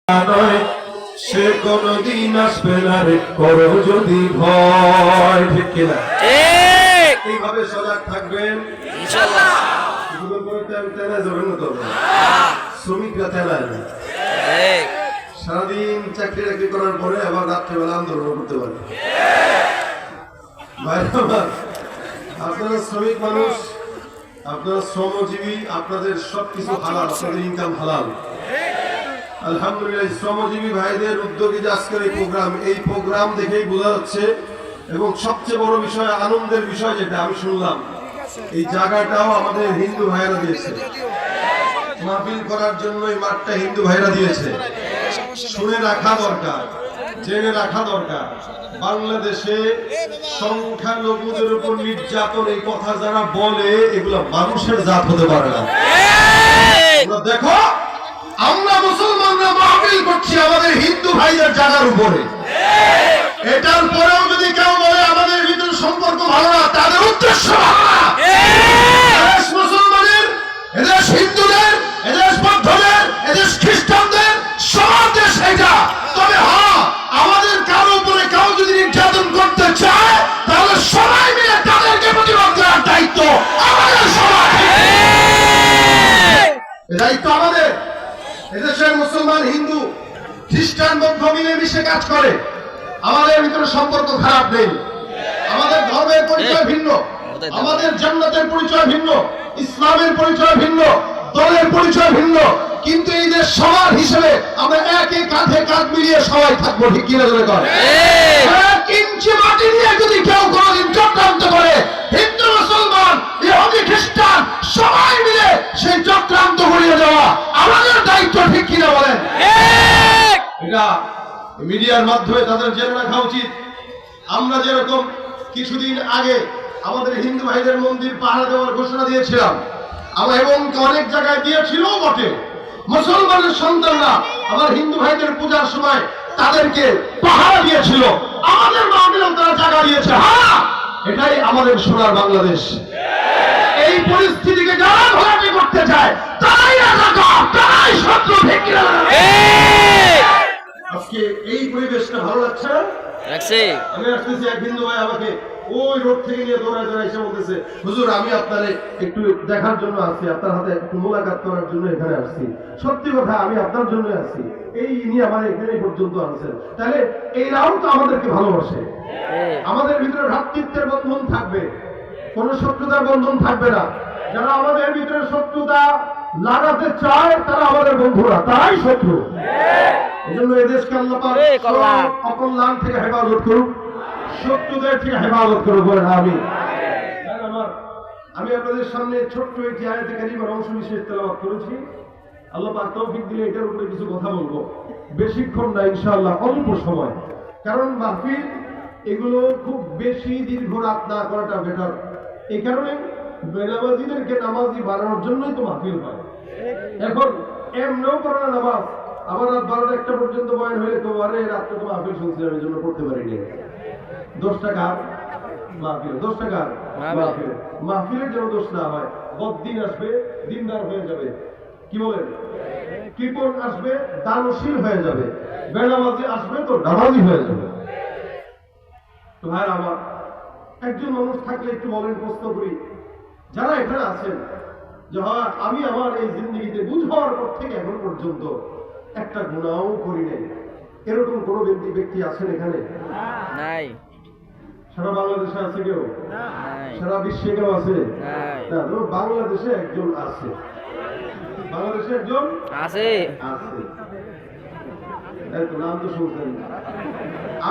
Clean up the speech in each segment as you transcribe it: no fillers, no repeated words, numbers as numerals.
নয় সে কোনদিন আসবে না রে, করো যদি ভয়। ঠিক কিনা? এইভাবে সজাগ থাকবেন ইনশাআল্লাহ। শ্রমিকরা তেলায় না, সারাদিন চাকরি টাকরি করার পরে আবার রাত্রেবেলা আন্দোলন করতে পারে। আপনারা শ্রমিক মানুষ, আপনারা শ্রমজীবী, আপনাদের সবকিছু হালাল, আপনাদের ইনকাম হালাল। আলহামদুলিল্লাহ, শ্রমজীবী ভাইদের উদ্যোগে যে আজকের এই প্রোগ্রাম দেখেই বোঝা যাচ্ছে। এবং সবচেয়ে বড় বিষয়, আনন্দের বিষয় যেটা আমি শুনলাম, এই জায়গাটাও আমাদের হিন্দু ভাইরা দিয়েছে। মাহফিল করার জন্য এই মাঠটা হিন্দু ভাইরা দিয়েছে। শুনে রাখা দরকার, জেনে রাখা দরকার, বাংলাদেশে সংখ্যালঘুদের উপর নির্যাতন, এই কথা যারা বলে এগুলো মানুষের জাত হতে পারে না। দেখো, আমরা মুসলমানরা মাহফিল করছি আমাদের হিন্দু ভাইদের জায়গার উপরে। এটার পরেও যদি কেউ বলে আমাদের ভিতরে সম্পর্ক ভালো না, তাদের উদ্দেশ্য এদেশ মুসলমানের, এদেশ হিন্দুদের, এদেশ বৌদ্ধদের, এদেশ খ্রিস্টানদের সবার দেশ এটা। তবে হ্যাঁ, আমাদের কারো উপরে কেউ যদি নির্যাতন করতে চায় তাহলে সবাই মিলে তাদেরকে প্রতিবাদ করার দায়িত্ব আমাদের সবার। দায়িত্ব আমাদের। এদেশের মুসলমান, হিন্দু, খ্রিস্টান, বৌদ্ধ মিলেমিশে কাজ করে। আমাদের ভিতরে সম্পর্ক খারাপ নেই। আমাদের ধর্মের পরিচয় ভিন্ন, আমাদের জান্নাতের পরিচয় ভিন্ন, ইসলামের পরিচয় ভিন্ন, দলের পরিচয় ভিন্ন, কিন্তু এই যে সবার হিসেবে আমরা একই কাঁধে কাঁধ মিলিয়ে সবাই থাকবো। ঠিক কিনা ধরে করে? এক ইঞ্চি মাটি নিয়ে যদি কেউ কোনোদিন চক্রান্ত করে, হিন্দু মুসলমান ইহুদি খ্রিস্টান সবাই মিলে সেই চক্রান্ত ঘুরিয়ে দেওয়া আমাদের দায়িত্ব। ঠিক কিনা বলেন? এটা মিডিয়ার মাধ্যমে তাদের জেনে রাখা উচিত। আমরা যেরকম কিছুদিন আগে আমাদের হিন্দু ভাইদের মন্দির পাহারা দেওয়ার ঘোষণা দিয়েছিলাম, আমরা এবং অনেক জায়গায় দিয়েছিল বটে, মুসলমানের সন্তানরা আমার হিন্দু ভাইদের পূজার সময় তাদেরকে পাহারা দিয়েছিল, আমাদের মাহফিলেও তারা জায়গা দিয়েছে। হ্যাঁ, এটাই আমাদের সোনার বাংলাদেশ। এই পরিস্থিতিকে যারা ঘোরাটি করতে চায় তারাই রাজাকার, তারাই শত্রু। ঠিক কিনা? আজকে এই পরিবেশটা ভালো লাগছে না? আমি আসতেছি, এক হিন্দু ভাই আমাকে ওই রোড থেকে নিয়ে দৌড়ায় দৌড়ায় এসে বলতেছে, হুজুর আমি আপনারে একটু দেখার জন্য আসছি, আপনার হাতে একটু মোলাকাত করার জন্য এখানে আসছি। সত্যি কথা, আমি আপনার জন্য আসছি। এই ইনি আমার এখানে পর্যন্ত আনছেন, তাহলে এইরাও তো আমাদেরকে ভালোবাসে। আমাদের ভিতরে ভ্রাতৃত্বের বন্ধন থাকবে, কোন শত্রুতার বন্ধন থাকবে না। যারা আমাদের ভিতরে শত্রুতা লাগাতে চায় তারা আমাদের বন্ধুরা, তারাই শত্রু। এই জন্য এদেশকে আল্লাহ পাক অকল্যাণ থেকে হেফাজত করুক, শত্রুদের থেকে হেফাজত করুক। বলেন আমিন। আমি আপনাদের সামনে ছোট্ট একটি আয়াতে কারিমার অংশ বিশেষ তেলাওয়াত করেছি। আল্লাহ পাক তৌফিক দিলে এটার উপরে কিছু কথা বলবো, বেশিক্ষণ না ইনশাআল্লাহ, অল্প সময়। কারণ মাহফিল এগুলো খুব বেশি দীর্ঘ রাত না করাটা বেটার। এই কারণে বেনামাজিদেরকে নামাজি বানানোর জন্যই তো মাহফিল হয়। এখন এমনও করে না নামাজ, আবার রাত 12টা-1টা পর্যন্ত বয়ান হইলে তো আরে রাত্রে তো মাহফিল শুনছিলাম এই জন্য পড়তে পারিনি। 10 টাকা মাহফিল, 10 টাকা মাহফিল। মাহফিলের যেন দোষ না হয়। বদ্দিন আসবে, দিনদার হয়ে যাবে। কি বলেন? কৃপণ আসবে, দানশীল হয়ে যাবে। বেনামাজি আসবে তো নামাজি হয়ে যাবে। তো ভাই আমার, একজন মানুষ থাকলে একটু বলেন, প্রশ্ন করি, যারা এখানে আছেন, যে হ্যাঁ আমি আমার এই জিন্দগিতে বুঝ হওয়ার পর থেকে এখন পর্যন্ত একটা গুনাহও করি নাই, এরকম কোন ব্যক্তি আছেন এখানে? নাই। সারা বাংলাদেশে আছে কেউ? নাই। সারা বিশ্বে কেউ আছে? নাই। না, বাংলাদেশে একজন আছে। বাংলাদেশে একজন আছে। আছে। এই তো নাম তো শুনছেন।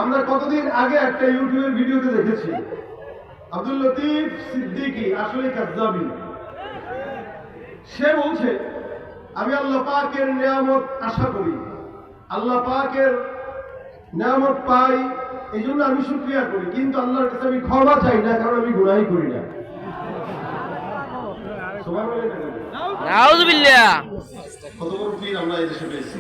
আমরা কতদিন আগে একটা ইউটিউবের ভিডিওতে দেখেছি, আব্দুল লতিফ সিদ্দিকী আসলে কাযযাবী। সে বলছে, আমি আল্লাহ পাকের নিয়ামত আশা করি, আল্লাহ পাকের নিয়ামত পাই, এই জন্য আমি শুকরিয়া করি, কিন্তু আল্লাহর কাছে আমি ক্ষমা চাই না, কারণ আমি গুনাহই করি না। নাউযুবিল্লাহ। কত বড় পীর আমরা এই দেশে পেয়েছি।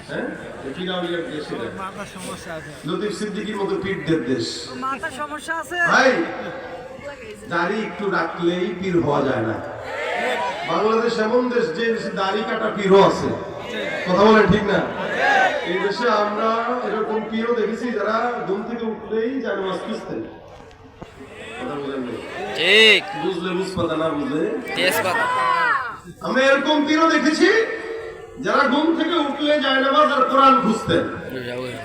হ্যাঁ, পীর আউলিয়ার দেশ এটা। মাথার সমস্যা আছে। লতিফ সিদ্দিকীর মতো পীরদের দেশ। মাথার সমস্যা আছে ভাই, দাড়ি একটু রাখলেই পীর হওয়া যায় না। বাংলাদেশ এমন দেশ যে দাড়ি কাটা পীরও আছে। কথা বলেন ঠিক না? এই দেশে আমরা এরকম পীরও দেখেছি যারা ঘুম থেকে উঠলেই যায় নামাজ খুঁজতেন। কথা বুঝেন নাই? ঠিক বুঝলে বুঝপাতা, না বুঝলে তেজপাতা। আমরা এরকম পীরও দেখেছি যারা ঘুম থেকে উঠলে যায় নামাজ আর কোরআন খুঁজতেন,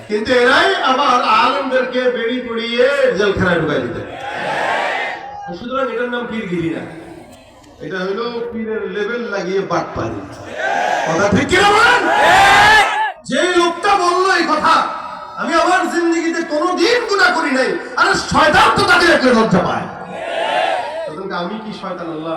কিন্তু এরাই আবার আলেমদেরকে বেড়ি পড়িয়ে জেলখানায় ঢুকাই দিতেন। সুতরাং এটার নাম পীরগিরি না, এটা হলো পীরের লেভেল লাগিয়ে বাট পারি। কথা ঠিক কিনা বলেন? যে লোকটা বললো এই কথা, আমি আমার জিন্দগিতে কোনোদিন গুনাহ করি নাই, আরে শয়তান তো তাকে দেখলে লজ্জা পায়। আমি কি শয়তান? আল্লাহ